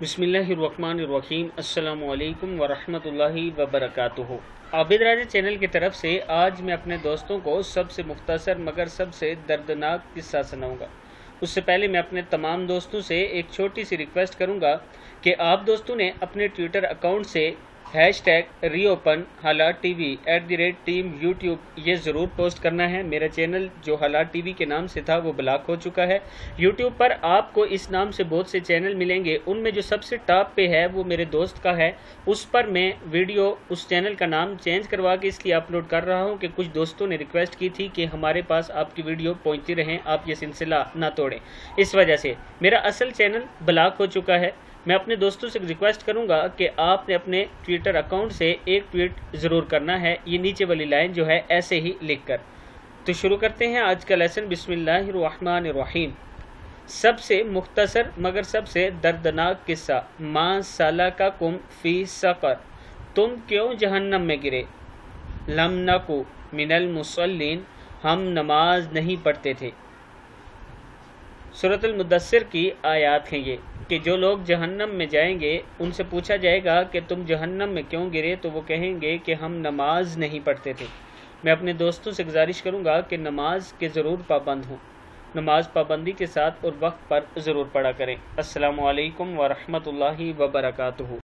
बिस्मिल्लाहिर्रहमानिर्रहीम। अस्सलामु अलैकुम वरहमतुल्लाहि वबरकातुहू। आबिद राजा चैनल की तरफ से आज मैं अपने दोस्तों को सबसे मुख्तसर मगर सबसे दर्दनाक किस्सा सुनाऊंगा। उससे पहले मैं अपने तमाम दोस्तों से एक छोटी सी रिक्वेस्ट करूंगा कि आप दोस्तों ने अपने ट्विटर अकाउंट से #reopen हालात टीवी @team YouTube ये ज़रूर पोस्ट करना है। मेरा चैनल जो हालात टीवी के नाम से था वो ब्लॉक हो चुका है। यूट्यूब पर आपको इस नाम से बहुत से चैनल मिलेंगे, उनमें जो सबसे टॉप पे है वो मेरे दोस्त का है। उस पर मैं वीडियो उस चैनल का नाम चेंज करवा के इसलिए अपलोड कर रहा हूँ कि कुछ दोस्तों ने रिक्वेस्ट की थी कि हमारे पास आपकी वीडियो पहुँचती रहें, आप ये सिलसिला ना तोड़ें। इस वजह से मेरा असल चैनल ब्लॉक हो चुका है। मैं अपने दोस्तों से रिक्वेस्ट करूंगा कि आपने अपने ट्विटर अकाउंट से एक ट्वीट ज़रूर करना है, ये नीचे वाली लाइन जो है ऐसे ही लिख कर। तो शुरू करते हैं आज का लेसन। बिस्मिल्लाहिर्रहमानिर्रहीम। सबसे मुख्तसर मगर सबसे दर्दनाक किस्सा। माँ सलकाकुम फी सक़र, तुम क्यों जहन्नम में गिरे। लम नकु मिनल मुसल्लीन, हम नमाज नहीं पढ़ते थे। सूरत अल-मुद्दस्सिर की आयत हैं ये कि जो लोग जहन्नम में जाएंगे उनसे पूछा जाएगा कि तुम जहन्नम में क्यों गिरे, तो वो कहेंगे कि हम नमाज नहीं पढ़ते थे। मैं अपने दोस्तों से गुजारिश करूंगा कि नमाज के ज़रूर पाबंद हों, नमाज पाबंदी के साथ और वक्त पर ज़रूर पढ़ा करें। अस्सलामु अलैकुम वरहमतुल्लाहि वबरकातुहू।